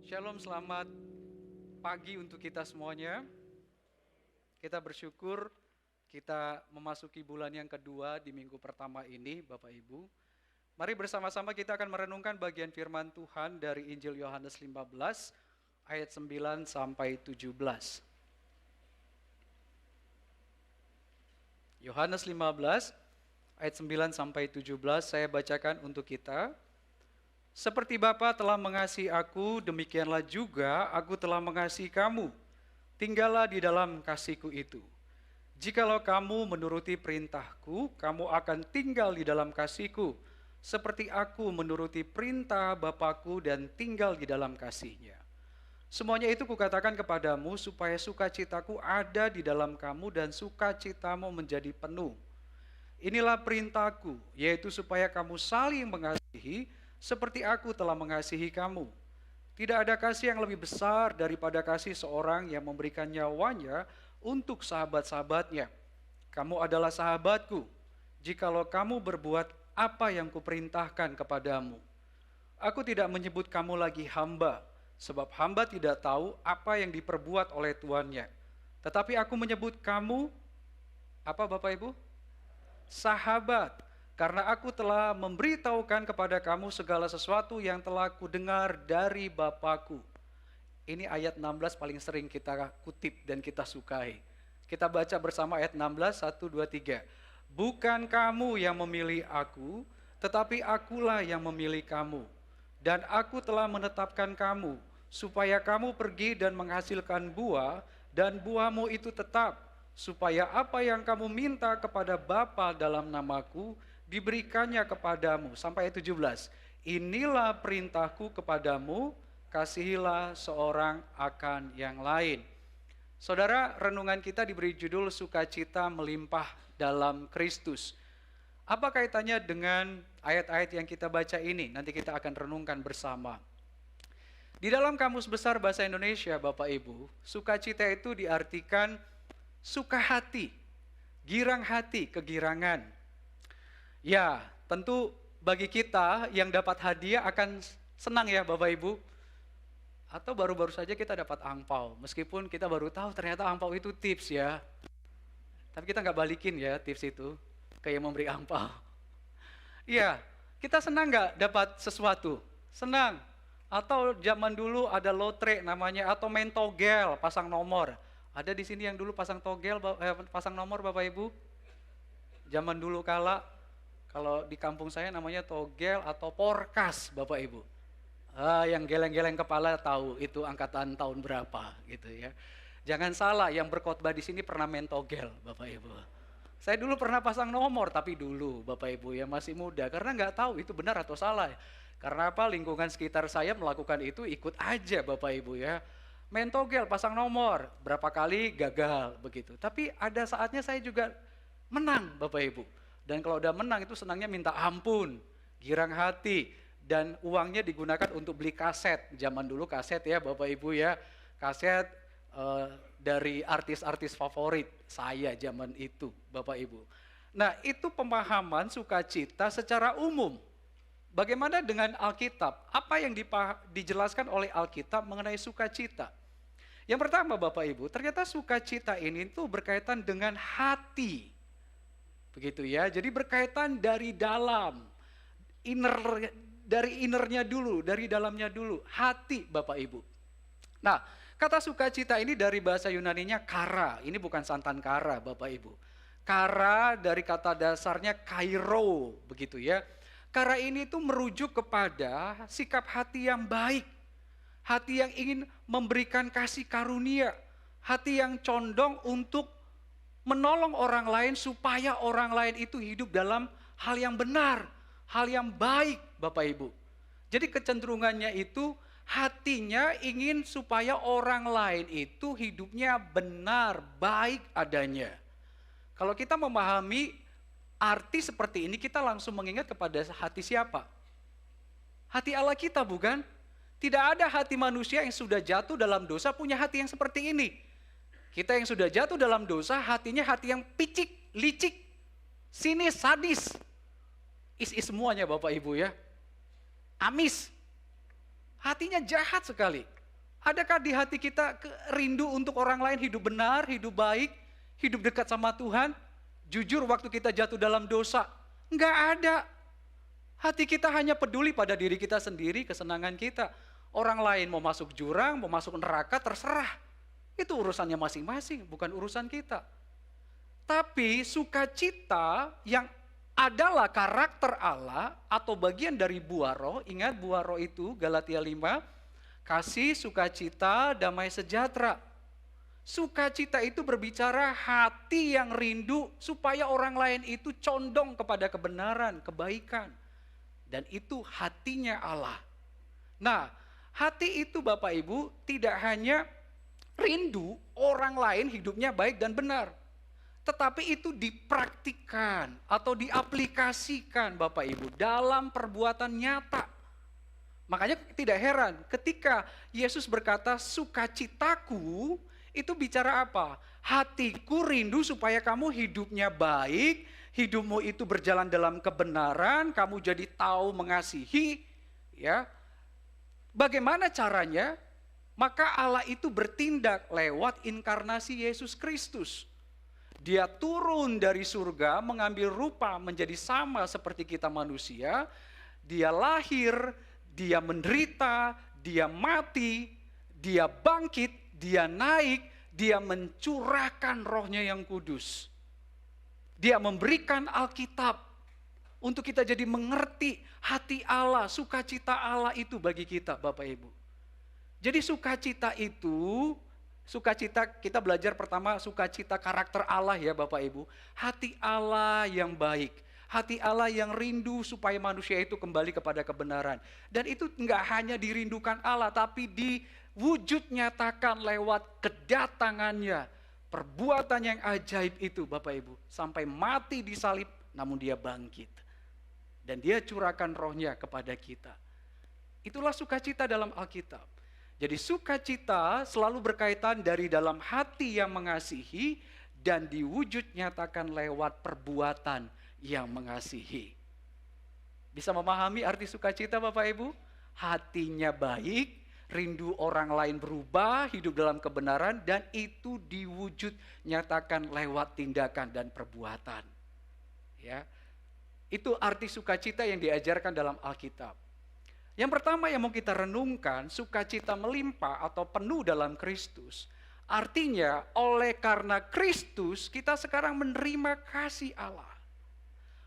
Shalom, selamat pagi untuk kita semuanya. Kita bersyukur kita memasuki bulan yang kedua di minggu pertama ini, Bapak Ibu. Mari bersama-sama kita akan merenungkan bagian firman Tuhan dari Injil Yohanes 15 ayat 9 sampai 17. Yohanes 15 ayat 9 sampai 17 saya bacakan untuk kita. Seperti Bapa telah mengasihi aku, demikianlah juga aku telah mengasihi kamu. Tinggallah di dalam kasih-Ku itu. Jikalau kamu menuruti perintah-Ku, kamu akan tinggal di dalam kasih-Ku, seperti aku menuruti perintah Bapa-Ku dan tinggal di dalam kasih-Nya. Semuanya itu kukatakan kepadamu, supaya sukacitaku ada di dalam kamu dan sukacitamu menjadi penuh. Inilah perintah-Ku, yaitu supaya kamu saling mengasihi, seperti aku telah mengasihi kamu. Tidak ada kasih yang lebih besar daripada kasih seorang yang memberikan nyawanya untuk sahabat-sahabatnya. Kamu adalah sahabatku, jikalau kamu berbuat apa yang kuperintahkan kepadamu. Aku tidak menyebut kamu lagi hamba, sebab hamba tidak tahu apa yang diperbuat oleh tuannya. Tetapi aku menyebut kamu, apa Bapak Ibu? Sahabat. Karena aku telah memberitahukan kepada kamu segala sesuatu yang telah kudengar dari Bapa-Ku. Ini ayat 16 paling sering kita kutip dan kita sukai. Kita baca bersama ayat 16, 1, 2, 3. Bukan kamu yang memilih aku, tetapi akulah yang memilih kamu. Dan aku telah menetapkan kamu, supaya kamu pergi dan menghasilkan buah, dan buahmu itu tetap, supaya apa yang kamu minta kepada Bapa dalam namaku, diberikannya kepadamu. Sampai ayat 17. Inilah perintahku kepadamu, kasihilah seorang akan yang lain. Saudara, renungan kita diberi judul sukacita melimpah dalam Kristus. Apa kaitannya dengan ayat-ayat yang kita baca ini? Nanti kita akan renungkan bersama. Di dalam Kamus Besar Bahasa Indonesia, Bapak Ibu, sukacita itu diartikan suka hati, girang hati, kegirangan. Ya, tentu bagi kita yang dapat hadiah akan senang ya Bapak Ibu. Atau baru-baru saja kita dapat angpau, meskipun kita baru tahu ternyata angpau itu tips ya. Tapi kita nggak balikin ya tips itu ke yang memberi angpau. Iya, kita senang nggak dapat sesuatu? Senang. Atau zaman dulu ada lotre namanya, atau main togel, pasang nomor. Ada di sini yang dulu pasang togel, pasang nomor Bapak Ibu? Zaman dulu kala. Kalau di kampung saya namanya togel atau porkas Bapak Ibu. Yang geleng-geleng kepala tahu itu angkatan tahun berapa gitu ya. Jangan salah, yang berkhotbah di sini pernah main togel Bapak Ibu. Saya dulu pernah pasang nomor, tapi dulu Bapak Ibu ya masih muda, karena nggak tahu itu benar atau salah. Karena apa, lingkungan sekitar saya melakukan itu, ikut aja Bapak Ibu ya. Main togel, pasang nomor, berapa kali gagal begitu. Tapi ada saatnya saya juga menang Bapak Ibu. Dan kalau udah menang itu senangnya minta ampun, girang hati, dan uangnya digunakan untuk beli kaset. Zaman dulu kaset ya Bapak Ibu ya, kaset dari artis-artis favorit saya zaman itu Bapak Ibu. Nah itu pemahaman sukacita secara umum. Bagaimana dengan Alkitab? Apa yang dijelaskan oleh Alkitab mengenai sukacita? Yang pertama Bapak Ibu, ternyata sukacita ini tuh berkaitan dengan hati. Begitu ya, jadi berkaitan dari dalam, dari innernya dulu, dari dalamnya dulu, hati Bapak Ibu. Nah, kata sukacita ini dari bahasa Yunaninya kara, ini bukan santan kara Bapak Ibu. Kara dari kata dasarnya kairo, begitu ya. Kara ini tuh merujuk kepada sikap hati yang baik, hati yang ingin memberikan kasih karunia, hati yang condong untuk menolong orang lain supaya orang lain itu hidup dalam hal yang benar, hal yang baik Bapak Ibu. Jadi kecenderungannya itu hatinya ingin supaya orang lain itu hidupnya benar, baik adanya. Kalau kita memahami arti seperti ini, kita langsung mengingat kepada hati siapa? Hati Allah kita bukan? Tidak ada hati manusia yang sudah jatuh dalam dosa punya hati yang seperti ini. Kita yang sudah jatuh dalam dosa, hatinya hati yang picik, licik, sinis, sadis. Is semuanya Bapak Ibu ya. Amis. Hatinya jahat sekali. Adakah di hati kita rindu untuk orang lain hidup benar, hidup baik, hidup dekat sama Tuhan? Jujur waktu kita jatuh dalam dosa, enggak ada. Hati kita hanya peduli pada diri kita sendiri, kesenangan kita. Orang lain mau masuk jurang, mau masuk neraka, terserah. Itu urusannya masing-masing, bukan urusan kita. Tapi sukacita yang adalah karakter Allah atau bagian dari buah roh, ingat buah roh itu Galatia 5, kasih, sukacita, damai sejahtera. Sukacita itu berbicara hati yang rindu supaya orang lain itu condong kepada kebenaran, kebaikan. Dan itu hatinya Allah. Nah, hati itu Bapak Ibu tidak hanya rindu orang lain hidupnya baik dan benar. Tetapi itu dipraktikkan atau diaplikasikan Bapak Ibu dalam perbuatan nyata. Makanya tidak heran ketika Yesus berkata sukacitaku, itu bicara apa? Hatiku rindu supaya kamu hidupnya baik, hidupmu itu berjalan dalam kebenaran, kamu jadi tahu mengasihi, ya. Bagaimana caranya? Maka Allah itu bertindak lewat inkarnasi Yesus Kristus. Dia turun dari surga mengambil rupa menjadi sama seperti kita manusia. Dia lahir, dia menderita, dia mati, dia bangkit, dia naik, dia mencurahkan rohnya yang kudus. Dia memberikan Alkitab untuk kita jadi mengerti hati Allah, sukacita Allah itu bagi kita Bapak Ibu. Jadi sukacita itu, sukacita kita belajar pertama sukacita karakter Allah ya Bapak Ibu. Hati Allah yang baik, hati Allah yang rindu supaya manusia itu kembali kepada kebenaran. Dan itu enggak hanya dirindukan Allah tapi diwujud nyatakan lewat kedatangannya. Perbuatan yang ajaib itu Bapak Ibu. Sampai mati di salib namun dia bangkit. Dan dia curahkan rohnya kepada kita. Itulah sukacita dalam Alkitab. Jadi sukacita selalu berkaitan dari dalam hati yang mengasihi dan diwujud nyatakan lewat perbuatan yang mengasihi. Bisa memahami arti sukacita Bapak Ibu? Hatinya baik, rindu orang lain berubah, hidup dalam kebenaran, dan itu diwujud nyatakan lewat tindakan dan perbuatan. Ya, itu arti sukacita yang diajarkan dalam Alkitab. Yang pertama yang mau kita renungkan, sukacita melimpah atau penuh dalam Kristus. Artinya oleh karena Kristus kita sekarang menerima kasih Allah.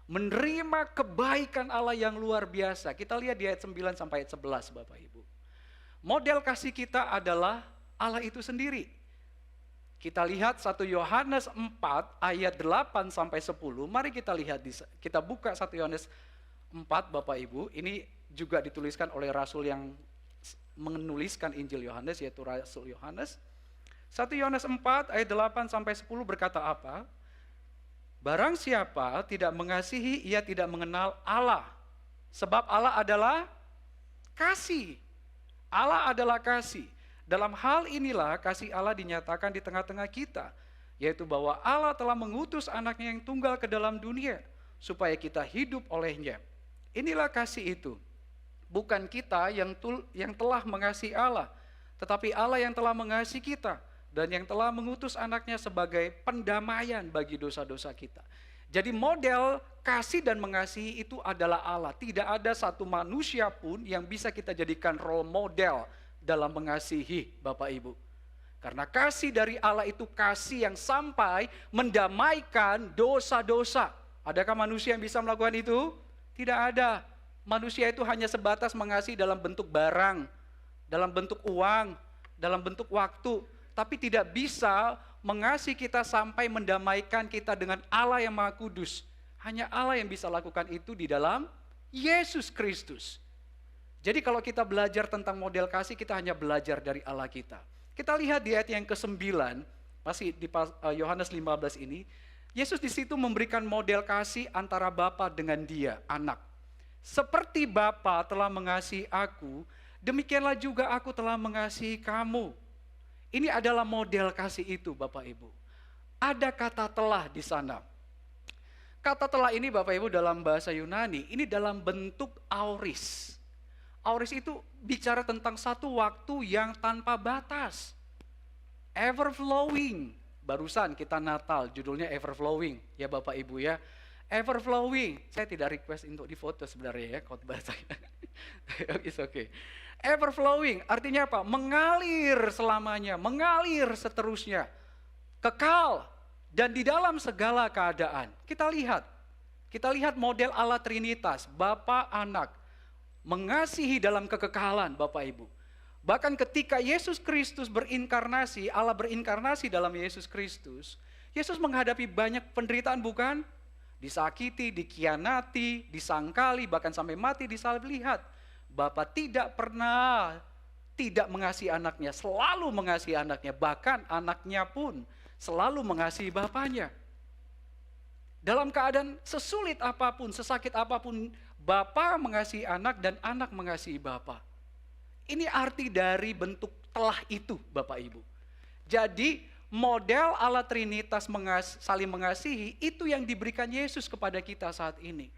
Menerima kebaikan Allah yang luar biasa. Kita lihat di ayat 9 sampai ayat 11 Bapak Ibu. Model kasih kita adalah Allah itu sendiri. Kita lihat 1 Yohanes 4 ayat 8 sampai 10. Mari kita lihat, kita buka 1 Yohanes 4 Bapak Ibu. Ini juga dituliskan oleh Rasul yang menuliskan Injil Yohanes, yaitu Rasul Yohanes. 1 Yohanes 4 ayat 8 sampai 10 berkata apa? Barang siapa tidak mengasihi, ia tidak mengenal Allah. Sebab Allah adalah kasih. Allah adalah kasih. Dalam hal inilah kasih Allah dinyatakan di tengah-tengah kita, yaitu bahwa Allah telah mengutus anaknya yang tunggal ke dalam dunia, supaya kita hidup olehnya. Inilah kasih itu. Bukan kita yang telah mengasihi Allah, tetapi Allah yang telah mengasihi kita dan yang telah mengutus anaknya sebagai pendamaian bagi dosa-dosa kita. Jadi model kasih dan mengasihi itu adalah Allah. Tidak ada satu manusia pun yang bisa kita jadikan role model dalam mengasihi Bapak Ibu. Karena kasih dari Allah itu kasih yang sampai mendamaikan dosa-dosa. Adakah manusia yang bisa melakukan itu? Tidak ada. Manusia itu hanya sebatas mengasihi dalam bentuk barang, dalam bentuk uang, dalam bentuk waktu. Tapi tidak bisa mengasihi kita sampai mendamaikan kita dengan Allah yang Maha Kudus. Hanya Allah yang bisa lakukan itu di dalam Yesus Kristus. Jadi kalau kita belajar tentang model kasih, kita hanya belajar dari Allah kita. Kita lihat di ayat yang ke-9, masih di Yohanes 15 ini, Yesus di situ memberikan model kasih antara Bapa dengan dia, anak. Seperti Bapa telah mengasihi aku, demikianlah juga aku telah mengasihi kamu. Ini adalah model kasih itu Bapak Ibu. Ada kata telah di sana. Kata telah ini Bapak Ibu dalam bahasa Yunani, ini dalam bentuk auris. Aoris itu bicara tentang satu waktu yang tanpa batas. Ever-flowing. Barusan kita Natal, judulnya Ever-flowing. Ya Bapak Ibu ya. Ever-flowing. Saya tidak request untuk difoto sebenarnya ya, khotbah saya. It's okay. Ever-flowing, artinya apa? Mengalir selamanya, mengalir seterusnya. Kekal. Dan di dalam segala keadaan. Kita lihat model Allah Trinitas, Bapa, Anak. Mengasihi dalam kekekalan Bapak Ibu. Bahkan ketika Yesus Kristus berinkarnasi, Allah berinkarnasi dalam Yesus Kristus, Yesus menghadapi banyak penderitaan bukan? Disakiti, dikhianati, disangkali, bahkan sampai mati disalib. Lihat, Bapa tidak pernah tidak mengasihi anaknya, selalu mengasihi anaknya, bahkan anaknya pun selalu mengasihi bapaknya. Dalam keadaan sesulit apapun, sesakit apapun, Bapa mengasihi anak dan anak mengasihi Bapa. Ini arti dari bentuk telah itu, Bapak Ibu. Jadi model Allah Trinitas saling mengasihi itu yang diberikan Yesus kepada kita saat ini.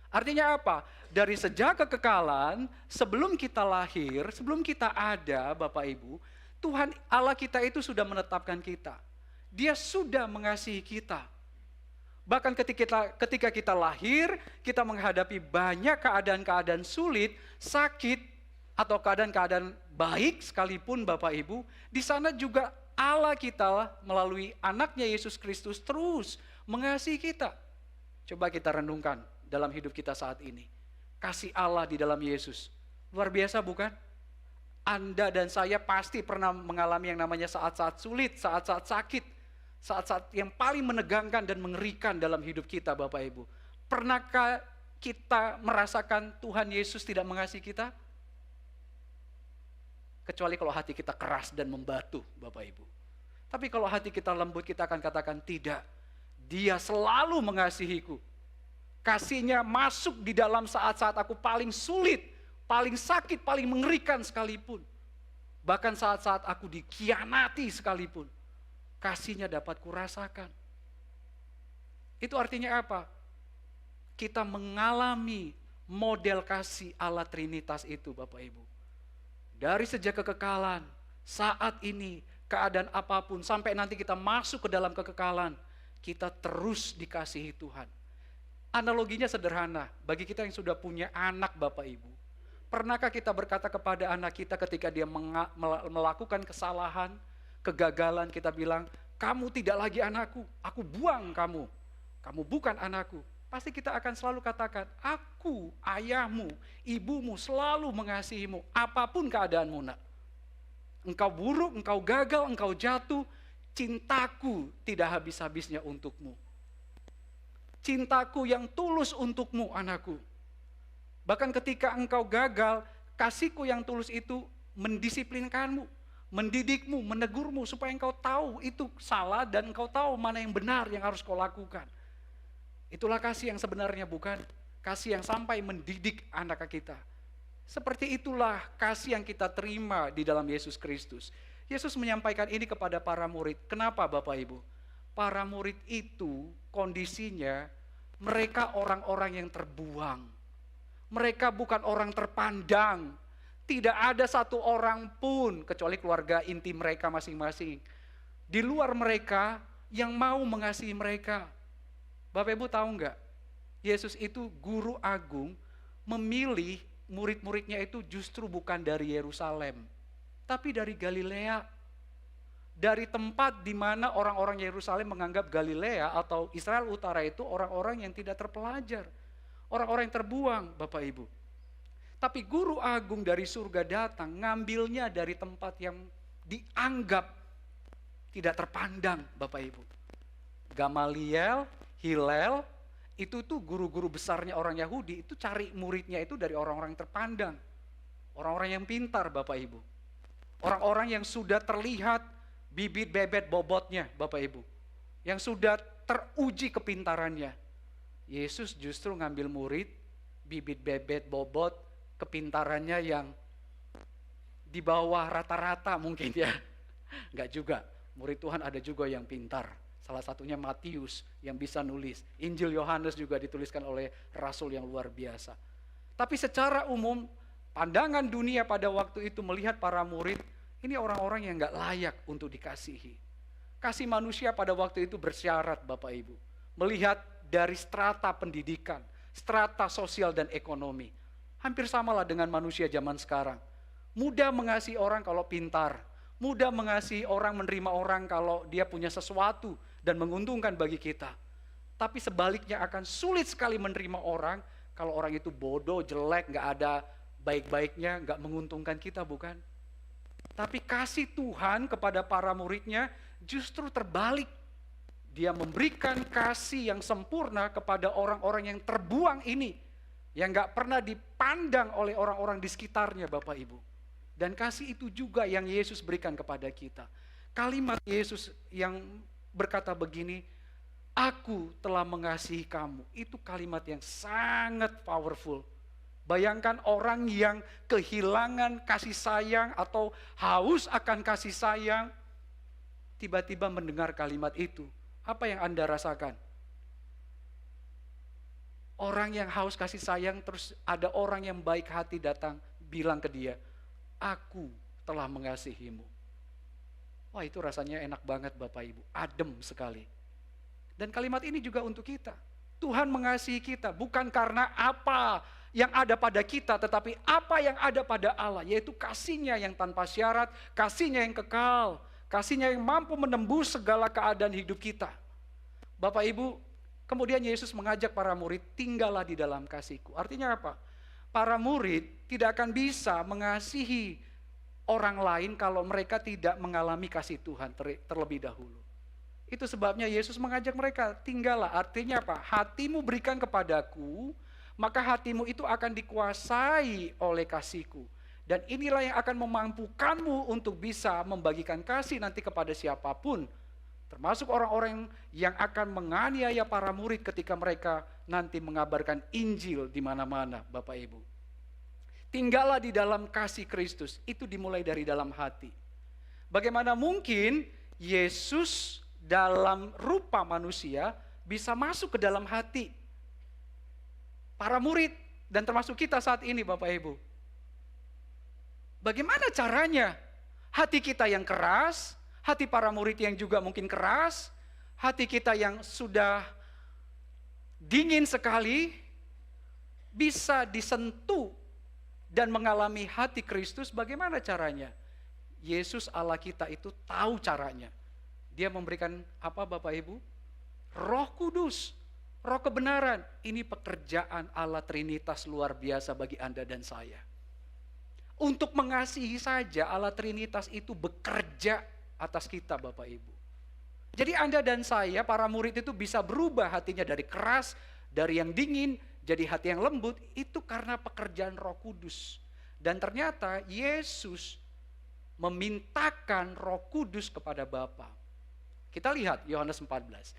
Artinya apa? Dari sejak kekekalan, sebelum kita lahir, sebelum kita ada, Bapak Ibu, Tuhan Allah kita itu sudah menetapkan kita. Dia sudah mengasihi kita. Bahkan ketika kita lahir, kita menghadapi banyak keadaan-keadaan sulit, sakit, atau keadaan-keadaan baik sekalipun Bapak Ibu, di sana juga Allah kita melalui anaknya Yesus Kristus terus mengasihi kita. Coba kita renungkan dalam hidup kita saat ini. Kasih Allah di dalam Yesus. Luar biasa bukan? Anda dan saya pasti pernah mengalami yang namanya saat-saat sulit, saat-saat sakit. Saat-saat yang paling menegangkan dan mengerikan dalam hidup kita Bapak Ibu. Pernahkah kita merasakan Tuhan Yesus tidak mengasihi kita? Kecuali kalau hati kita keras dan membatu Bapak Ibu. Tapi kalau hati kita lembut kita akan katakan tidak. Dia selalu mengasihiku. Kasihnya masuk di dalam saat-saat aku paling sulit, paling sakit, paling mengerikan sekalipun. Bahkan saat-saat aku dikhianati sekalipun. Kasihnya dapat kurasakan. Itu artinya apa? Kita mengalami model kasih Allah Trinitas itu Bapak Ibu. Dari sejak kekekalan, saat ini, keadaan apapun, sampai nanti kita masuk ke dalam kekekalan, kita terus dikasihi Tuhan. Analoginya sederhana, bagi kita yang sudah punya anak Bapak Ibu. Pernahkah kita berkata kepada anak kita ketika dia melakukan kesalahan, kegagalan, kita bilang, kamu tidak lagi anakku, aku buang kamu. Kamu bukan anakku. Pasti kita akan selalu katakan, aku, ayahmu, ibumu selalu mengasihimu, apapun keadaanmu nak. Engkau buruk, engkau gagal, engkau jatuh, cintaku tidak habis-habisnya untukmu. Cintaku yang tulus untukmu anakku. Bahkan ketika engkau gagal, kasihku yang tulus itu mendisiplinkanmu. Mendidikmu, menegurmu supaya engkau tahu itu salah dan engkau tahu mana yang benar yang harus kau lakukan. Itulah kasih yang sebenarnya bukan? Kasih yang sampai mendidik anak kita. Seperti itulah kasih yang kita terima di dalam Yesus Kristus. Yesus menyampaikan ini kepada para murid. Kenapa Bapak Ibu? Para murid itu kondisinya mereka orang-orang yang terbuang. Mereka bukan orang terpandang. Tidak ada satu orang pun, kecuali keluarga inti mereka masing-masing, di luar mereka yang mau mengasihi mereka. Bapak Ibu tahu enggak? Yesus itu guru agung memilih murid-muridnya itu justru bukan dari Yerusalem, tapi dari Galilea. Dari tempat di mana orang-orang Yerusalem menganggap Galilea atau Israel Utara itu orang-orang yang tidak terpelajar. Orang-orang yang terbuang Bapak Ibu. Tapi guru agung dari surga datang, ngambilnya dari tempat yang dianggap tidak terpandang Bapak Ibu. Gamaliel, Hillel, itu tuh guru-guru besarnya orang Yahudi, itu cari muridnya itu dari orang-orang terpandang. Orang-orang yang pintar Bapak Ibu. Orang-orang yang sudah terlihat bibit bebet bobotnya Bapak Ibu. Yang sudah teruji kepintarannya. Yesus justru ngambil murid, bibit bebet bobot, kepintarannya yang di bawah rata-rata mungkin ya. Enggak juga, murid Tuhan ada juga yang pintar. Salah satunya Matius yang bisa nulis. Injil Yohanes juga dituliskan oleh rasul yang luar biasa. Tapi secara umum Pandangan dunia pada waktu itu melihat para murid, ini orang-orang yang gak layak untuk dikasihi. Kasih manusia pada waktu itu bersyarat Bapak Ibu. Melihat dari strata pendidikan, strata sosial dan ekonomi. Hampir samalah dengan manusia zaman sekarang. Mudah mengasihi orang kalau pintar. Mudah mengasihi orang, menerima orang kalau dia punya sesuatu dan menguntungkan bagi kita. Tapi sebaliknya akan sulit sekali menerima orang kalau orang itu bodoh, jelek, gak ada baik-baiknya, gak menguntungkan kita, bukan? Tapi kasih Tuhan kepada para muridnya justru terbalik. Dia memberikan kasih yang sempurna kepada orang-orang yang terbuang ini, yang gak pernah dipandang oleh orang-orang di sekitarnya, Bapak Ibu. Dan kasih itu juga yang Yesus berikan kepada kita. Kalimat Yesus yang berkata begini, aku telah mengasihi kamu. Itu kalimat yang sangat powerful. Bayangkan orang yang kehilangan kasih sayang atau haus akan kasih sayang, tiba-tiba mendengar kalimat itu. Apa yang Anda rasakan? Orang yang haus kasih sayang, terus ada orang yang baik hati datang bilang ke dia, aku telah mengasihimu. Wah, itu rasanya enak banget Bapak Ibu, adem sekali. Dan kalimat ini juga untuk kita. Tuhan mengasihi kita bukan karena apa yang ada pada kita, tetapi apa yang ada pada Allah, yaitu kasih-Nya yang tanpa syarat, kasih-Nya yang kekal, kasih-Nya yang mampu menembus segala keadaan hidup kita. Bapak Ibu, kemudian Yesus mengajak para murid, tinggallah di dalam kasih-Ku. Artinya apa? Para murid tidak akan bisa mengasihi orang lain kalau mereka tidak mengalami kasih Tuhan terlebih dahulu. Itu sebabnya Yesus mengajak mereka, tinggallah. Artinya apa? Hatimu berikan kepadaku, maka hatimu itu akan dikuasai oleh kasih-Ku. Dan inilah yang akan memampukanmu untuk bisa membagikan kasih nanti kepada siapapun. Termasuk orang-orang yang akan menganiaya para murid ketika mereka nanti mengabarkan Injil di mana-mana, Bapak Ibu. Tinggallah di dalam kasih Kristus, itu dimulai dari dalam hati. Bagaimana mungkin Yesus dalam rupa manusia bisa masuk ke dalam hati para murid dan termasuk kita saat ini, Bapak Ibu? Bagaimana caranya? Hati kita yang keras, hati para murid yang juga mungkin keras, hati kita yang sudah dingin sekali, bisa disentuh dan mengalami hati Kristus. Bagaimana caranya? Yesus Allah kita itu tahu caranya. Dia memberikan apa Bapak Ibu? Roh Kudus, Roh kebenaran. Ini pekerjaan Allah Trinitas luar biasa bagi Anda dan saya. Untuk mengasihi saja Allah Trinitas itu bekerja atas kita Bapak Ibu. Jadi Anda dan saya, para murid itu bisa berubah hatinya dari keras, dari yang dingin, jadi hati yang lembut. Itu karena pekerjaan Roh Kudus. Dan ternyata Yesus memintakan Roh Kudus kepada Bapa. Kita lihat Yohanes 14.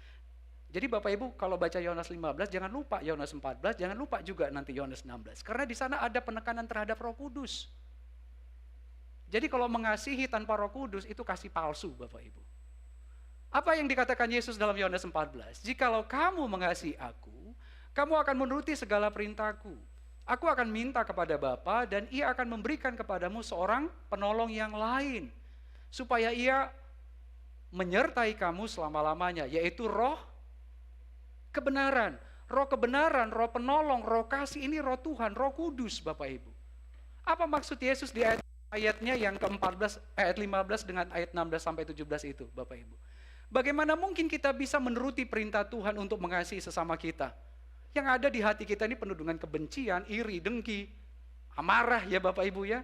Jadi Bapak Ibu kalau baca Yohanes 15 jangan lupa Yohanes 14, jangan lupa juga nanti Yohanes 16. Karena di sana ada penekanan terhadap Roh Kudus. Jadi kalau mengasihi tanpa Roh Kudus itu kasih palsu Bapak Ibu. Apa yang dikatakan Yesus dalam Yohanes 14? Jikalau kamu mengasihi aku, kamu akan menuruti segala perintahku. Aku akan minta kepada Bapa dan Ia akan memberikan kepadamu seorang penolong yang lain. Supaya Ia menyertai kamu selama-lamanya, yaitu Roh kebenaran. Roh kebenaran, Roh penolong, Roh kasih, ini Roh Tuhan, Roh Kudus Bapak Ibu. Apa maksud Yesus di ayatnya yang ke-14, ayat 15 dengan ayat 16 sampai 17 itu Bapak Ibu? Bagaimana mungkin kita bisa menuruti perintah Tuhan untuk mengasihi sesama kita? Yang ada di hati kita ini penuh dengan kebencian, iri, dengki, amarah ya Bapak Ibu ya.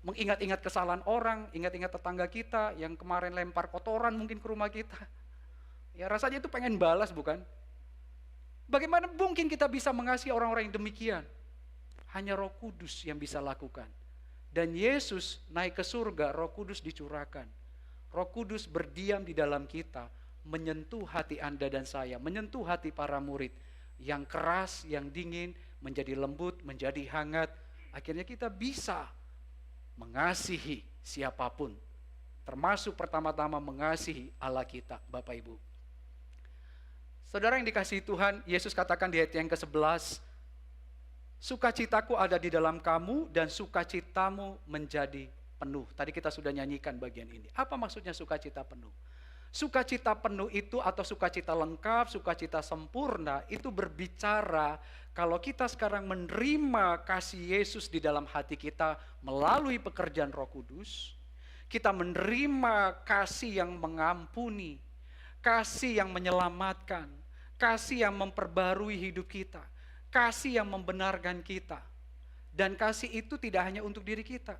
Mengingat-ingat kesalahan orang, ingat-ingat tetangga kita yang kemarin lempar kotoran mungkin ke rumah kita. Ya rasanya itu pengen balas bukan? Bagaimana mungkin kita bisa mengasihi orang-orang yang demikian? Hanya Roh Kudus yang bisa lakukan. Dan Yesus naik ke surga, Roh Kudus dicurahkan. Roh Kudus berdiam di dalam kita, menyentuh hati Anda dan saya, menyentuh hati para murid. Yang keras, yang dingin, menjadi lembut, menjadi hangat. Akhirnya kita bisa mengasihi siapapun, termasuk pertama-tama mengasihi Allah kita, Bapak Ibu. Saudara yang dikasihi Tuhan, Yesus katakan di ayat yang ke-11, Sukacitaku ada di dalam kamu dan sukacitamu menjadi penuh. Tadi kita sudah nyanyikan bagian ini. Apa maksudnya sukacita penuh? Sukacita penuh itu atau sukacita lengkap, sukacita sempurna itu berbicara kalau kita sekarang menerima kasih Yesus di dalam hati kita melalui pekerjaan Roh Kudus, kita menerima kasih yang mengampuni, kasih yang menyelamatkan, kasih yang memperbarui hidup kita, kasih yang membenarkan kita. Dan kasih itu tidak hanya untuk diri kita.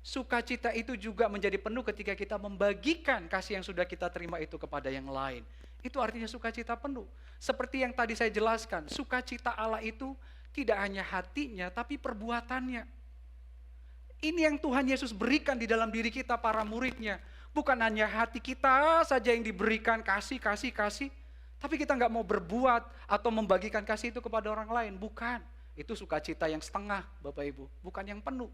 Sukacita itu juga menjadi penuh ketika kita membagikan kasih yang sudah kita terima itu kepada yang lain. Itu artinya sukacita penuh. Seperti yang tadi saya jelaskan, sukacita Allah itu tidak hanya hatinya tapi perbuatannya. Ini yang Tuhan Yesus berikan di dalam diri kita para muridnya. Bukan hanya hati kita saja yang diberikan kasih, tapi kita nggak mau berbuat atau membagikan kasih itu kepada orang lain. Bukan, itu sukacita yang setengah Bapak Ibu, bukan yang penuh.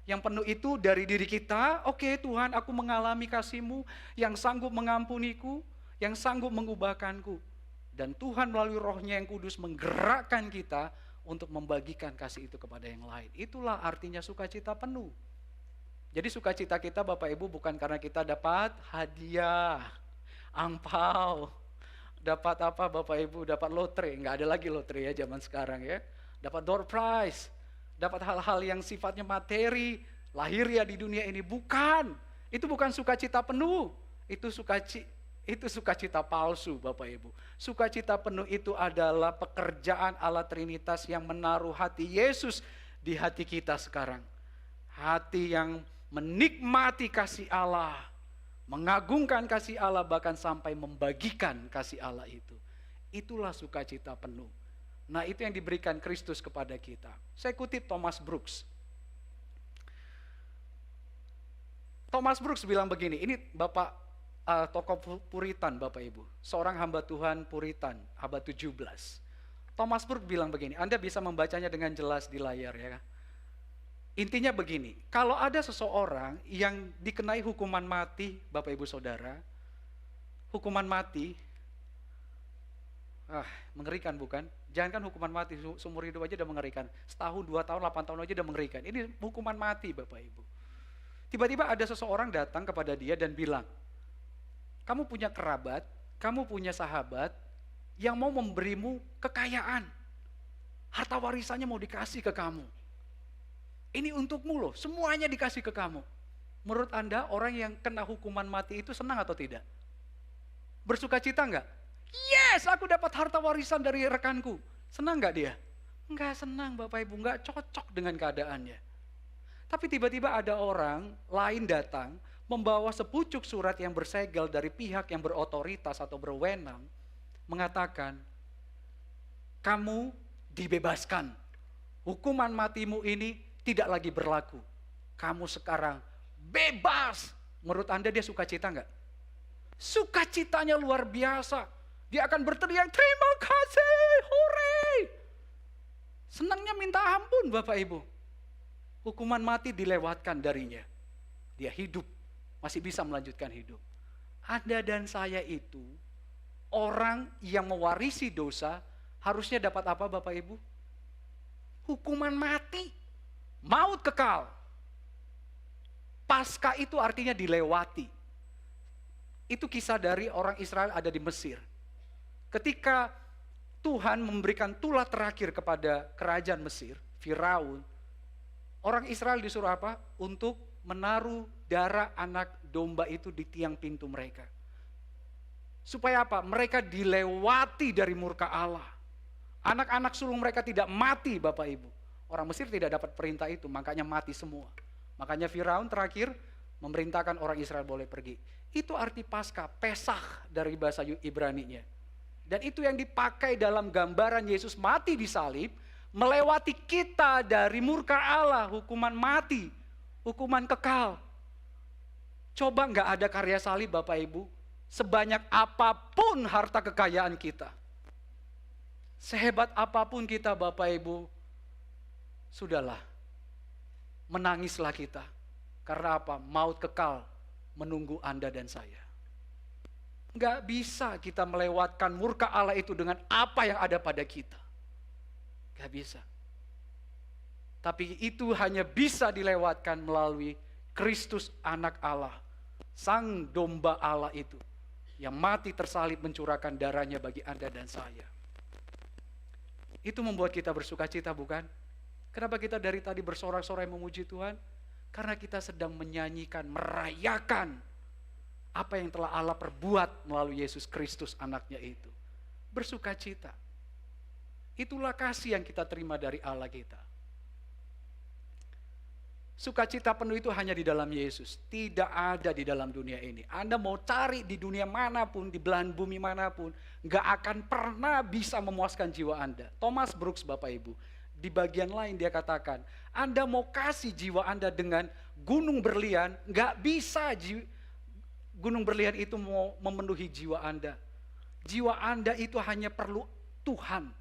Yang penuh itu dari diri kita, oke Tuhan aku mengalami kasih-Mu yang sanggup mengampuniku, yang sanggup mengubahkanku. Dan Tuhan melalui Roh-Nya yang kudus menggerakkan kita untuk membagikan kasih itu kepada yang lain. Itulah artinya sukacita penuh. Jadi sukacita kita Bapak Ibu bukan karena kita dapat hadiah, angpau, dapat apa Bapak Ibu, dapat lotre. Nggak ada lagi lotre ya zaman sekarang ya. Dapat door prize, dapat hal-hal yang sifatnya materi, lahiriah di dunia ini. Bukan, itu bukan sukacita penuh, itu sukacita palsu Bapak Ibu. Sukacita penuh itu adalah pekerjaan Allah Trinitas yang menaruh hati Yesus di hati kita sekarang. Hati yang menikmati kasih Allah, mengagungkan kasih Allah, bahkan sampai membagikan kasih Allah itu. Itulah sukacita penuh. Nah itu yang diberikan Kristus kepada kita. Saya kutip Thomas Brooks. Thomas Brooks bilang begini, ini Bapak tokoh Puritan Bapak Ibu. Seorang hamba Tuhan Puritan, abad 17. Thomas Brooks bilang begini, Anda bisa membacanya dengan jelas di layar ya. Intinya begini, kalau ada seseorang yang dikenai hukuman mati, Bapak Ibu Saudara, hukuman mati, mengerikan bukan? Jangankan hukuman mati, seumur hidup aja udah mengerikan. Setahun, 2 tahun, 8 tahun aja udah mengerikan. Ini hukuman mati Bapak Ibu. Tiba-tiba ada seseorang datang kepada dia dan bilang, kamu punya kerabat, kamu punya sahabat yang mau memberimu kekayaan. Harta warisannya mau dikasih ke kamu. Ini untukmu loh, semuanya dikasih ke kamu. Menurut Anda orang yang kena hukuman mati itu senang atau tidak? Bersukacita enggak? Yes, aku dapat harta warisan dari rekanku. Senang enggak dia? Enggak senang Bapak Ibu, enggak cocok dengan keadaannya. Tapi tiba-tiba ada orang lain datang, membawa sepucuk surat yang bersegel dari pihak yang berotoritas atau berwenang, mengatakan, kamu dibebaskan. Hukuman matimu ini tidak lagi berlaku. Kamu sekarang bebas. Menurut Anda dia sukacita enggak? Sukacitanya luar biasa. Dia akan berteriak, terima kasih, hore. Senangnya minta ampun Bapak Ibu. Hukuman mati dilewatkan darinya. Dia hidup, masih bisa melanjutkan hidup. Anda dan saya itu, orang yang mewarisi dosa, harusnya dapat apa Bapak Ibu? Hukuman mati. Maut kekal. Pasca itu artinya dilewati. Itu kisah dari orang Israel ada di Mesir. Ketika Tuhan memberikan tulah terakhir kepada kerajaan Mesir, Firaun, orang Israel disuruh apa? Untuk menaruh darah anak domba itu di tiang pintu mereka. Supaya apa? Mereka dilewati dari murka Allah. Anak-anak sulung mereka tidak mati Bapak Ibu. Orang Mesir tidak dapat perintah itu, makanya mati semua. Makanya Firaun terakhir memerintahkan orang Israel boleh pergi. Itu arti Paskah, Pesach dari bahasa Ibrani-nya. Dan itu yang dipakai dalam gambaran Yesus mati di salib, melewati kita dari murka Allah, hukuman mati, hukuman kekal. Coba nggak ada karya salib Bapak Ibu, sebanyak apapun harta kekayaan kita, sehebat apapun kita Bapak Ibu, sudahlah, menangislah kita. Karena apa? Maut kekal menunggu Anda dan saya. Nggak bisa kita melewatkan murka Allah itu dengan apa yang ada pada kita. Nggak bisa. Tapi itu hanya bisa dilewatkan melalui Kristus anak Allah, Sang domba Allah itu, yang mati tersalib mencurahkan darahnya bagi Anda dan saya. Itu membuat kita bersuka cita, bukan? Kenapa kita dari tadi bersorak-sorai memuji Tuhan? Karena kita sedang menyanyikan, merayakan apa yang telah Allah perbuat melalui Yesus Kristus anaknya itu. Bersuka cita. Itulah kasih yang kita terima dari Allah kita. Sukacita penuh itu hanya di dalam Yesus. Tidak ada di dalam dunia ini. Anda mau cari di dunia manapun, di belahan bumi manapun, gak akan pernah bisa memuaskan jiwa Anda. Thomas Brooks, Bapak Ibu, di bagian lain dia katakan, Anda mau kasih jiwa Anda dengan gunung berlian, gak bisa gunung berlian itu mau memenuhi jiwa Anda. Jiwa Anda itu hanya perlu Tuhan.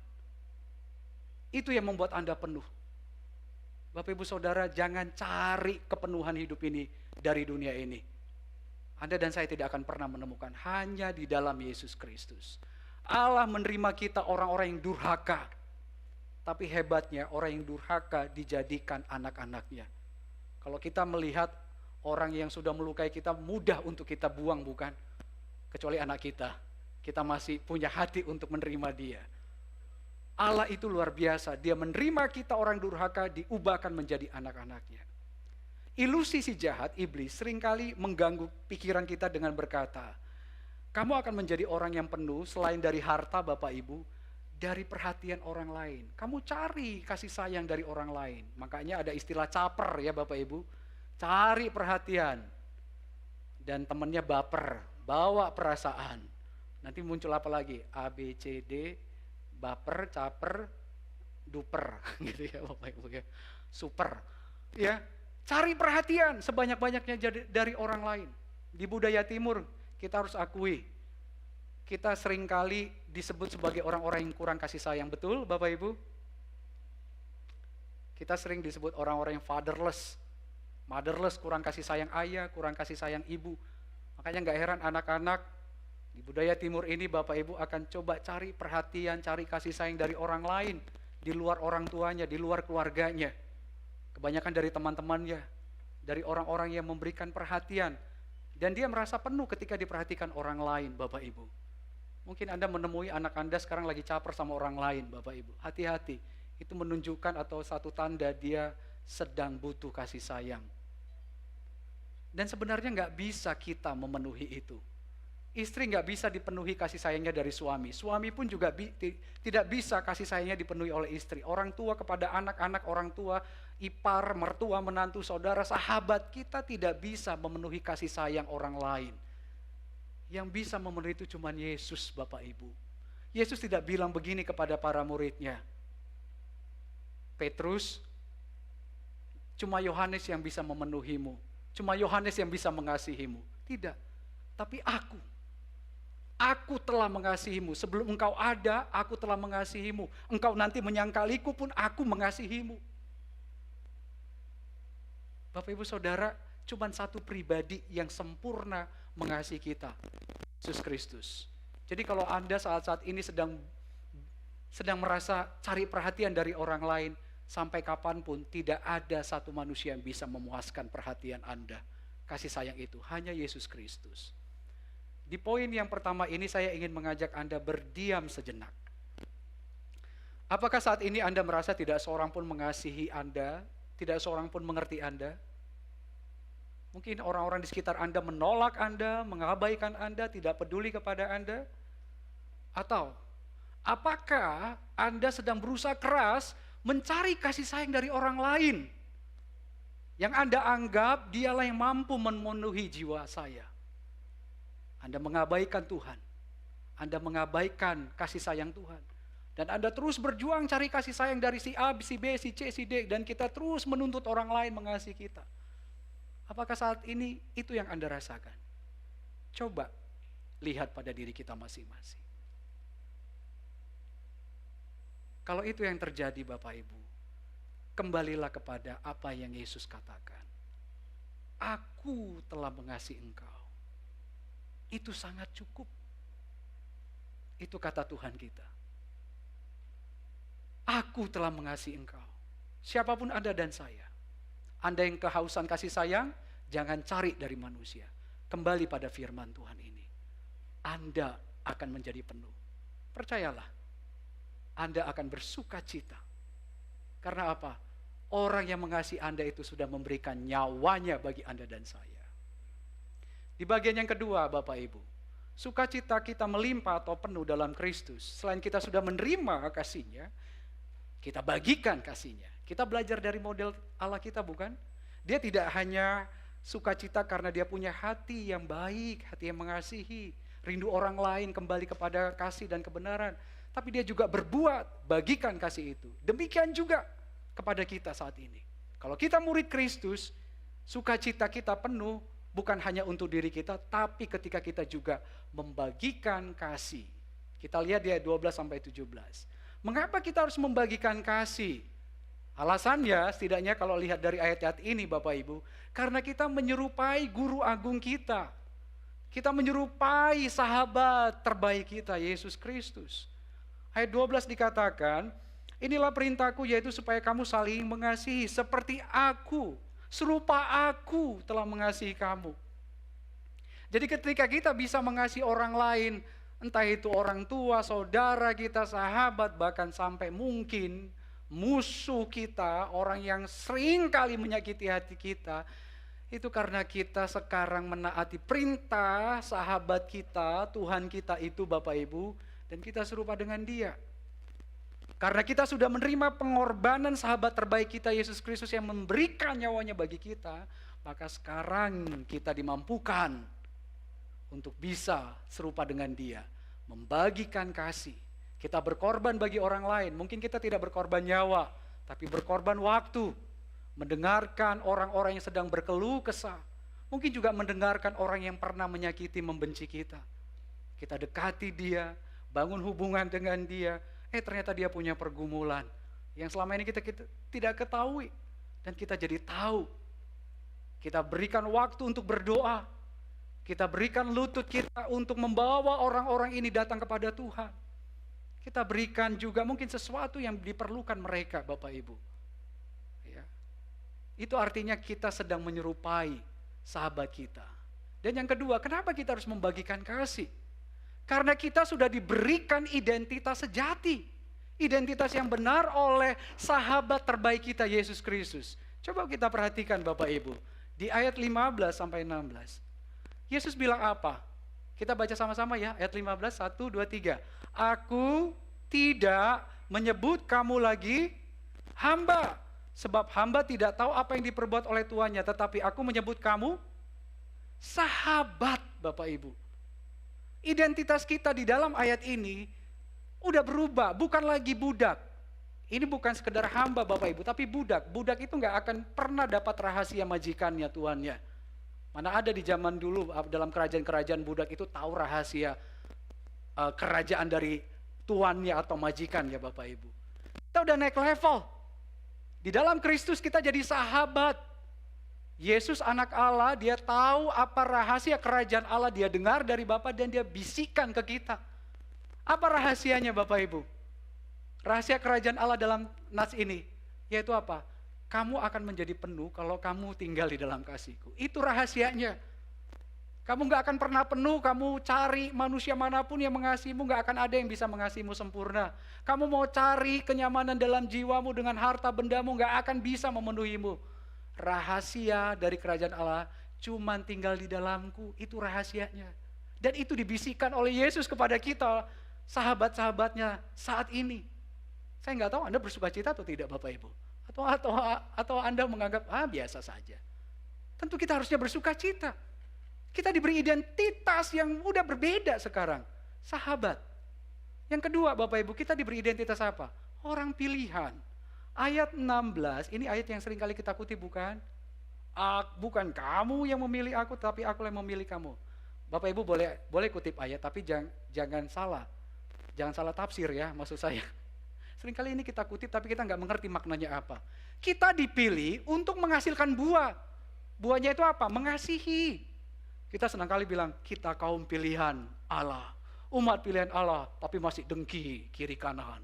Itu yang membuat Anda penuh. Bapak Ibu Saudara, jangan cari kepenuhan hidup ini dari dunia ini. Anda dan saya tidak akan pernah menemukan, hanya di dalam Yesus Kristus. Allah menerima kita orang-orang yang durhaka. Tapi hebatnya orang yang durhaka dijadikan anak-anaknya. Kalau kita melihat orang yang sudah melukai kita, mudah untuk kita buang, bukan? Kecuali anak kita. Kita masih punya hati untuk menerima dia. Allah itu luar biasa, dia menerima kita orang durhaka, diubahkan menjadi anak-anaknya. Ilusi si jahat, iblis, seringkali mengganggu pikiran kita dengan berkata, kamu akan menjadi orang yang penuh selain dari harta Bapak Ibu, dari perhatian orang lain. Kamu cari kasih sayang dari orang lain. Makanya ada istilah caper ya Bapak Ibu, cari perhatian. Dan temannya baper, bawa perasaan. Nanti muncul apa lagi? A, B, C, D, baper, caper, duper, gitu ya Bapak Ibu ya. Super, ya. Cari perhatian sebanyak-banyaknya dari orang lain. Di budaya timur kita harus akui, kita seringkali disebut sebagai orang-orang yang kurang kasih sayang, betul Bapak Ibu? Kita sering disebut orang-orang yang fatherless, motherless, kurang kasih sayang ayah, kurang kasih sayang ibu. Makanya gak heran anak-anak di budaya timur ini Bapak Ibu akan coba cari perhatian, cari kasih sayang dari orang lain, di luar orang tuanya, di luar keluarganya. Kebanyakan dari teman-temannya, dari orang-orang yang memberikan perhatian. Dan dia merasa penuh ketika diperhatikan orang lain Bapak Ibu. Mungkin Anda menemui anak Anda sekarang lagi caper sama orang lain Bapak Ibu. Hati-hati, itu menunjukkan atau satu tanda dia sedang butuh kasih sayang. Dan sebenarnya gak bisa kita memenuhi itu. Istri nggak bisa dipenuhi kasih sayangnya dari suami. Suami pun juga tidak bisa kasih sayangnya dipenuhi oleh istri. Orang tua kepada anak-anak, orang tua, ipar, mertua, menantu, saudara, sahabat. Kita tidak bisa memenuhi kasih sayang orang lain. Yang bisa memenuhi itu cuma Yesus Bapak Ibu. Yesus tidak bilang begini kepada para muridnya. Petrus, cuma Yohanes yang bisa memenuhimu. Cuma Yohanes yang bisa mengasihimu. Tidak, tapi aku. Aku telah mengasihimu, sebelum engkau ada, aku telah mengasihimu. Engkau nanti menyangkaliku pun aku mengasihimu. Bapak Ibu Saudara, cuma satu pribadi yang sempurna mengasihi kita, Yesus Kristus. Jadi kalau Anda saat-saat ini sedang merasa cari perhatian dari orang lain, sampai kapanpun tidak ada satu manusia yang bisa memuaskan perhatian Anda. Kasih sayang itu hanya Yesus Kristus. Di poin yang pertama ini saya ingin mengajak Anda berdiam sejenak. Apakah saat ini Anda merasa tidak seorang pun mengasihi Anda, tidak seorang pun mengerti Anda? Mungkin orang-orang di sekitar Anda menolak Anda, mengabaikan Anda, tidak peduli kepada Anda. Atau apakah Anda sedang berusaha keras mencari kasih sayang dari orang lain yang Anda anggap dialah yang mampu memenuhi jiwa saya? Anda mengabaikan Tuhan, Anda mengabaikan kasih sayang Tuhan. Dan Anda terus berjuang cari kasih sayang dari si A, si B, si C, si D. Dan kita terus menuntut orang lain mengasihi kita. Apakah saat ini itu yang Anda rasakan? Coba lihat pada diri kita masing-masing. Kalau itu yang terjadi Bapak Ibu, kembalilah kepada apa yang Yesus katakan. Aku telah mengasihi engkau. Itu sangat cukup. Itu kata Tuhan kita. Aku telah mengasihi engkau. Siapapun Anda dan saya. Anda yang kehausan kasih sayang, jangan cari dari manusia. Kembali pada firman Tuhan ini. Anda akan menjadi penuh. Percayalah, Anda akan bersuka cita. Karena apa? Orang yang mengasihi Anda itu sudah memberikan nyawanya bagi Anda dan saya. Di bagian yang kedua, Bapak Ibu, sukacita kita melimpah atau penuh dalam Kristus. Selain kita sudah menerima kasih-Nya, kita bagikan kasih-Nya. Kita belajar dari model Allah kita, bukan? Dia tidak hanya sukacita karena dia punya hati yang baik, hati yang mengasihi, rindu orang lain kembali kepada kasih dan kebenaran. Tapi dia juga berbuat, bagikan kasih itu. Demikian juga kepada kita saat ini. Kalau kita murid Kristus, sukacita kita penuh bukan hanya untuk diri kita, tapi ketika kita juga membagikan kasih. Kita lihat di ayat 12-17. Mengapa kita harus membagikan kasih? Alasannya setidaknya kalau lihat dari ayat-ayat ini Bapak Ibu, karena kita menyerupai guru agung kita. Kita menyerupai sahabat terbaik kita, Yesus Kristus. Ayat 12 dikatakan, inilah perintahku yaitu supaya kamu saling mengasihi seperti aku, serupa aku telah mengasihi kamu. Jadi ketika kita bisa mengasihi orang lain, entah itu orang tua, saudara kita, sahabat, bahkan sampai mungkin musuh kita, orang yang sering kali menyakiti hati kita, itu karena kita sekarang menaati perintah sahabat kita, Tuhan kita itu Bapak Ibu, dan kita serupa dengan Dia. Karena kita sudah menerima pengorbanan sahabat terbaik kita, Yesus Kristus yang memberikan nyawanya bagi kita, maka sekarang kita dimampukan untuk bisa serupa dengan Dia, membagikan kasih. Kita berkorban bagi orang lain. Mungkin kita tidak berkorban nyawa, tapi berkorban waktu. Mendengarkan orang-orang yang sedang berkeluh kesah. Mungkin juga mendengarkan orang yang pernah menyakiti, membenci kita. Kita dekati dia, bangun hubungan dengan dia. Ternyata dia punya pergumulan yang selama ini kita tidak ketahui. Dan kita jadi tahu. Kita berikan waktu untuk berdoa. Kita berikan lutut kita untuk membawa orang-orang ini datang kepada Tuhan. Kita berikan juga mungkin sesuatu yang diperlukan mereka, Bapak Ibu. Ya. Itu artinya kita sedang menyerupai sahabat kita. Dan yang kedua, kenapa kita harus membagikan kasih? Karena kita sudah diberikan identitas sejati. Identitas yang benar oleh sahabat terbaik kita, Yesus Kristus. Coba kita perhatikan Bapak Ibu. Di ayat 15-16. Yesus bilang apa? Kita baca sama-sama ya, ayat 15, 1, 2, 3. Aku tidak menyebut kamu lagi hamba, sebab hamba tidak tahu apa yang diperbuat oleh tuannya, tetapi aku menyebut kamu sahabat, Bapak Ibu. Identitas kita di dalam ayat ini udah berubah, bukan lagi budak. Ini bukan sekedar hamba Bapak Ibu, tapi budak. Budak itu gak akan pernah dapat rahasia majikannya, tuannya. Mana ada di zaman dulu dalam kerajaan-kerajaan budak itu tahu rahasia kerajaan dari tuannya atau majikannya Bapak Ibu. Kita udah naik level. Di dalam Kristus kita jadi sahabat. Yesus anak Allah, dia tahu apa rahasia kerajaan Allah, dia dengar dari Bapa dan dia bisikan ke kita. Apa rahasianya Bapak Ibu? Rahasia kerajaan Allah dalam nas ini, yaitu apa? Kamu akan menjadi penuh kalau kamu tinggal di dalam kasih-Ku. Itu rahasianya. Kamu gak akan pernah penuh, kamu cari manusia manapun yang mengasihimu, gak akan ada yang bisa mengasihimu sempurna. Kamu mau cari kenyamanan dalam jiwamu dengan harta bendamu, gak akan bisa memenuhimu. Rahasia dari kerajaan Allah cuman tinggal di dalamku, itu rahasianya. Dan itu dibisikkan oleh Yesus kepada kita, sahabat-sahabatnya saat ini. Saya gak tahu Anda bersuka cita atau tidak Bapak Ibu. Atau Anda menganggap, biasa saja. Tentu kita harusnya bersuka cita. Kita diberi identitas yang udah berbeda sekarang. Sahabat. Yang kedua Bapak Ibu, kita diberi identitas apa? Orang pilihan. Ayat 16, ini ayat yang sering kali kita kutip bukan? Bukan kamu yang memilih aku, tapi aku yang memilih kamu. Bapak Ibu boleh kutip ayat, tapi jangan salah. Jangan salah tafsir ya, maksud saya. Seringkali ini kita kutip tapi kita nggak mengerti maknanya apa. Kita dipilih untuk menghasilkan buah. Buahnya itu apa? Mengasihi. Kita senang kali bilang, kita kaum pilihan Allah. Umat pilihan Allah, tapi masih dengki kiri kanan.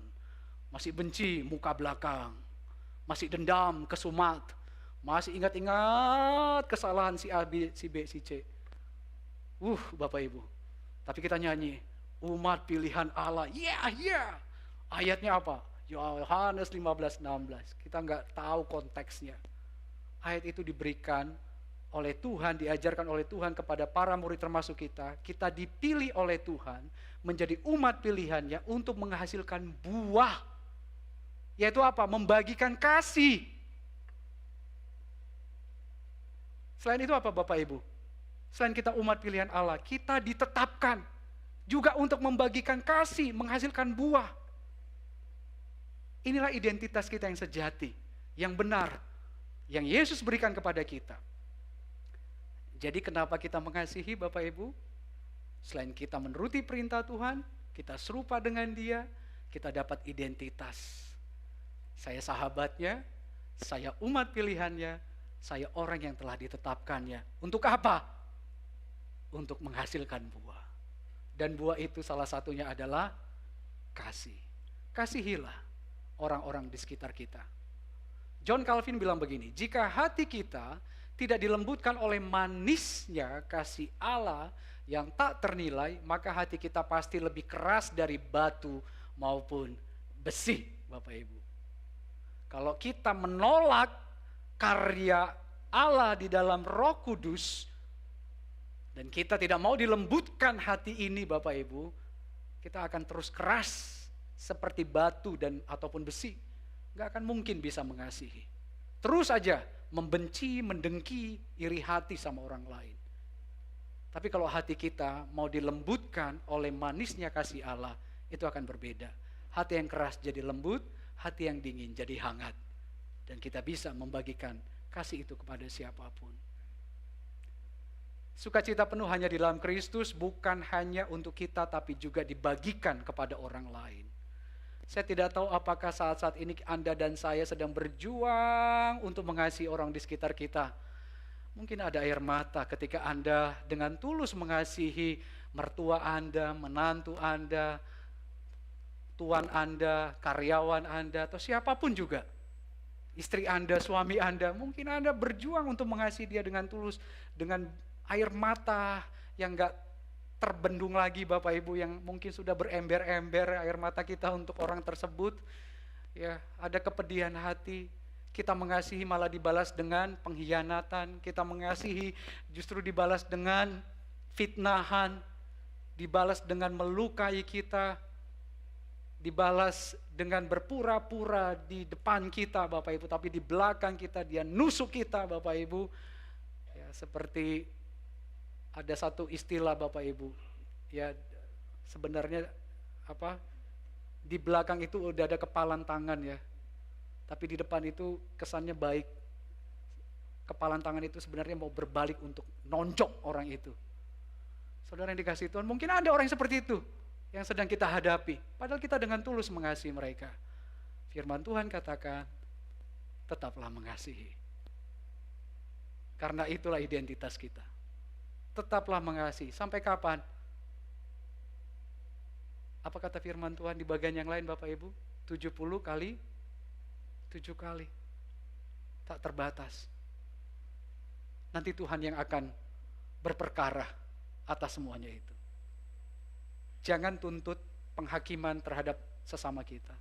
Masih benci muka belakang. masih dendam, kesumat, masih ingat-ingat kesalahan si A, si B, si C. Bapak Ibu. Tapi kita nyanyi, umat pilihan Allah. Yeah. Ayatnya apa? Yohanes 15:16. Kita nggak tahu konteksnya. Ayat itu diberikan oleh Tuhan, diajarkan oleh Tuhan kepada para murid termasuk kita. Kita dipilih oleh Tuhan menjadi umat pilihannya untuk menghasilkan buah. Yaitu apa? Membagikan kasih. Selain itu apa Bapak Ibu? Selain kita umat pilihan Allah, kita ditetapkan juga untuk membagikan kasih, menghasilkan buah. Inilah identitas kita yang sejati, yang benar, yang Yesus berikan kepada kita. Jadi kenapa kita mengasihi Bapak Ibu? Selain kita menuruti perintah Tuhan, kita serupa dengan Dia, kita dapat identitas. Saya sahabatnya, saya umat pilihannya, saya orang yang telah ditetapkannya. Untuk apa? Untuk menghasilkan buah. Dan buah itu salah satunya adalah kasih. Kasihilah orang-orang di sekitar kita. John Calvin bilang begini, jika hati kita tidak dilembutkan oleh manisnya kasih Allah yang tak ternilai, maka hati kita pasti lebih keras dari batu maupun besi, Bapak Ibu. Kalau kita menolak karya Allah di dalam Roh Kudus, dan kita tidak mau dilembutkan hati ini Bapak Ibu, kita akan terus keras seperti batu dan ataupun besi. Gak akan mungkin bisa mengasihi. Terus aja membenci, mendengki, iri hati sama orang lain. Tapi kalau hati kita mau dilembutkan oleh manisnya kasih Allah, itu akan berbeda. Hati yang keras jadi lembut, hati yang dingin jadi hangat. Dan kita bisa membagikan kasih itu kepada siapapun. Sukacita penuh hanya di dalam Kristus, bukan hanya untuk kita tapi juga dibagikan kepada orang lain. Saya tidak tahu apakah saat-saat ini Anda dan saya sedang berjuang untuk mengasihi orang di sekitar kita. Mungkin ada air mata ketika Anda dengan tulus mengasihi mertua Anda, menantu Anda, tuan Anda, karyawan Anda, atau siapapun juga. Istri Anda, suami Anda, mungkin Anda berjuang untuk mengasihi dia dengan tulus, dengan air mata yang gak terbendung lagi Bapak Ibu, yang mungkin sudah berember-ember air mata kita untuk orang tersebut. Ya, ada kepedihan hati, kita mengasihi malah dibalas dengan pengkhianatan, kita mengasihi justru dibalas dengan fitnahan, dibalas dengan melukai kita, dibalas dengan berpura-pura di depan kita Bapak Ibu, tapi di belakang kita dia nusuk kita Bapak Ibu. Ya, seperti ada satu istilah Bapak Ibu, ya sebenarnya apa, di belakang itu udah ada kepalan tangan ya, tapi di depan itu kesannya baik. Kepalan tangan itu sebenarnya mau berbalik untuk nonjok orang itu. Saudara yang dikasihi Tuhan, mungkin ada orang yang seperti itu yang sedang kita hadapi, padahal kita dengan tulus mengasihi mereka. Firman Tuhan katakan, tetaplah mengasihi. Karena itulah identitas kita. Tetaplah mengasihi. Sampai kapan? Apa kata firman Tuhan di bagian yang lain Bapak Ibu? 70 kali 7 kali. Tak terbatas. Nanti Tuhan yang akan berperkara atas semuanya itu. Jangan tuntut penghakiman terhadap sesama kita.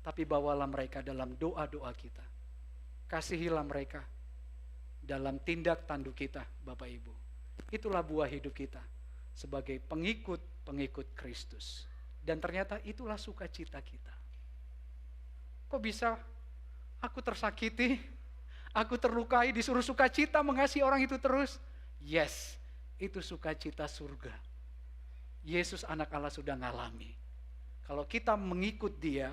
Tapi bawalah mereka dalam doa-doa kita. Kasihilah mereka dalam tindak tanduk kita Bapak Ibu. Itulah buah hidup kita sebagai pengikut Kristus. Dan ternyata itulah sukacita kita. Kok bisa aku tersakiti, aku terlukai, disuruh sukacita mengasihi orang itu terus? Yes, itu sukacita surga. Yesus anak Allah sudah ngalami. Kalau kita mengikut dia,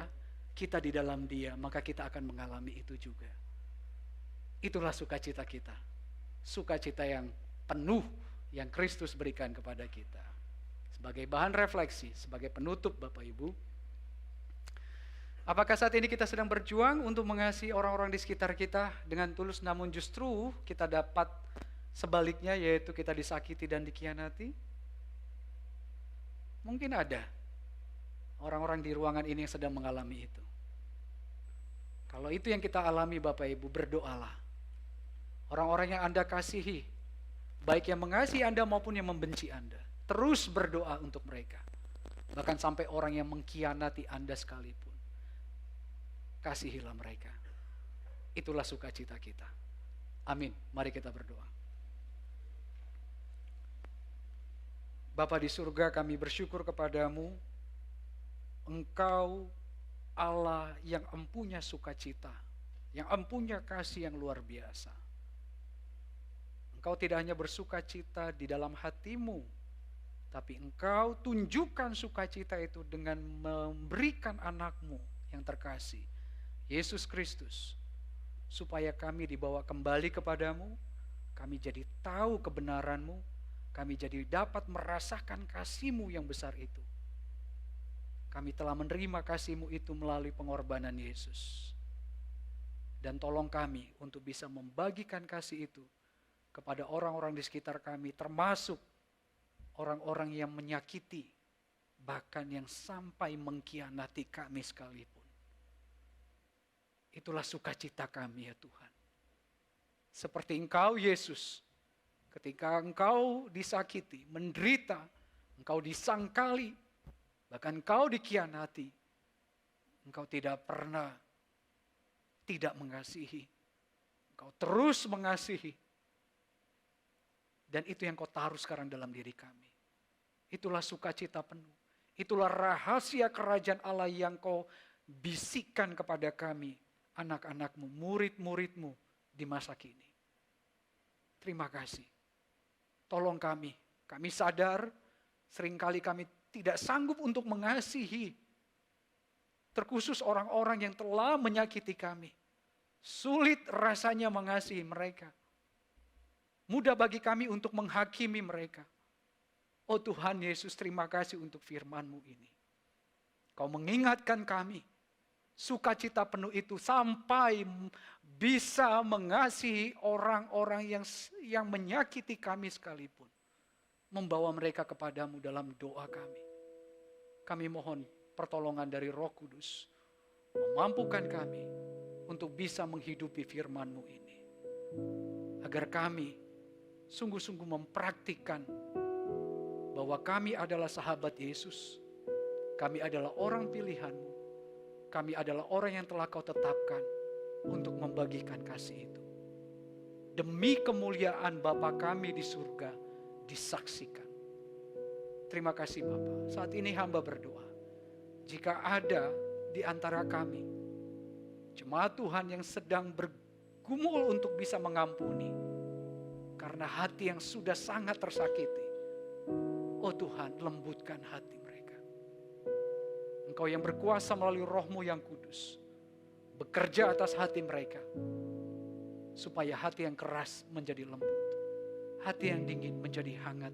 kita di dalam dia, maka kita akan mengalami itu juga. Itulah sukacita kita. Sukacita yang penuh yang Kristus berikan kepada kita. Sebagai bahan refleksi, sebagai penutup Bapak Ibu, apakah saat ini kita sedang berjuang untuk mengasihi orang-orang di sekitar kita dengan tulus, namun justru kita dapat sebaliknya, yaitu kita disakiti dan dikhianati? Mungkin ada orang-orang di ruangan ini yang sedang mengalami itu. Kalau itu yang kita alami Bapak Ibu, berdoalah. Orang-orang yang Anda kasihi, baik yang mengasihi Anda maupun yang membenci Anda, terus berdoa untuk mereka. Bahkan sampai orang yang mengkhianati Anda sekalipun, kasihilah mereka. Itulah sukacita kita. Amin. Mari kita berdoa. Bapa di surga, kami bersyukur kepadamu. Engkau Allah yang empunya sukacita, yang empunya kasih yang luar biasa. Engkau tidak hanya bersukacita di dalam hatimu, tapi engkau tunjukkan sukacita itu dengan memberikan anakmu yang terkasih, Yesus Kristus, supaya kami dibawa kembali kepadamu, kami jadi tahu kebenaranmu, kami jadi dapat merasakan kasih-Mu yang besar itu. Kami telah menerima kasih-Mu itu melalui pengorbanan Yesus. Dan tolong kami untuk bisa membagikan kasih itu kepada orang-orang di sekitar kami, termasuk orang-orang yang menyakiti, bahkan yang sampai mengkhianati kami sekalipun. Itulah sukacita kami ya Tuhan. Seperti Engkau Yesus, ketika Engkau disakiti, menderita, Engkau disangkali, bahkan Engkau dikhianati, Engkau tidak pernah tidak mengasihi. Engkau terus mengasihi. Dan itu yang Kau taruh sekarang dalam diri kami. Itulah sukacita penuh. Itulah rahasia kerajaan Allah yang Kau bisikkan kepada kami, anak-anak-Mu, murid-murid-Mu di masa kini. Terima kasih. Tolong kami sadar seringkali kami tidak sanggup untuk mengasihi, terkhusus orang-orang yang telah menyakiti kami. Sulit rasanya mengasihi mereka. Mudah bagi kami untuk menghakimi mereka. Oh Tuhan Yesus, terima kasih untuk firman-Mu ini. Kau mengingatkan kami, sukacita penuh itu sampai bisa mengasihi orang-orang yang menyakiti kami sekalipun. Membawa mereka kepadamu dalam doa kami. Kami mohon pertolongan dari Roh Kudus, memampukan kami untuk bisa menghidupi firman-Mu ini. Agar kami sungguh-sungguh mempraktikkan bahwa kami adalah sahabat Yesus. Kami adalah orang pilihan-Mu. Kami adalah orang yang telah Kau tetapkan untuk membagikan kasih itu. Demi kemuliaan Bapa kami di surga disaksikan. Terima kasih Bapa. Saat ini hamba berdoa. Jika ada di antara kami jemaat Tuhan yang sedang bergumul untuk bisa mengampuni karena hati yang sudah sangat tersakiti, oh Tuhan, lembutkan hati mereka. Engkau yang berkuasa melalui Roh-Mu yang kudus, bekerja atas hati mereka, supaya hati yang keras menjadi lembut, hati yang dingin menjadi hangat,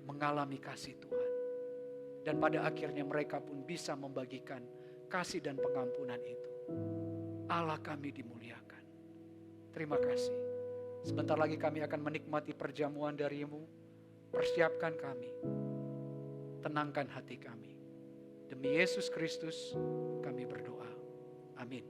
mengalami kasih Tuhan. Dan pada akhirnya mereka pun bisa membagikan kasih dan pengampunan itu. Allah kami dimuliakan. Terima kasih. Sebentar lagi kami akan menikmati perjamuan dari-Mu. Persiapkan kami. Tenangkan hati kami. Demi Yesus Kristus kami berdoa. Amin.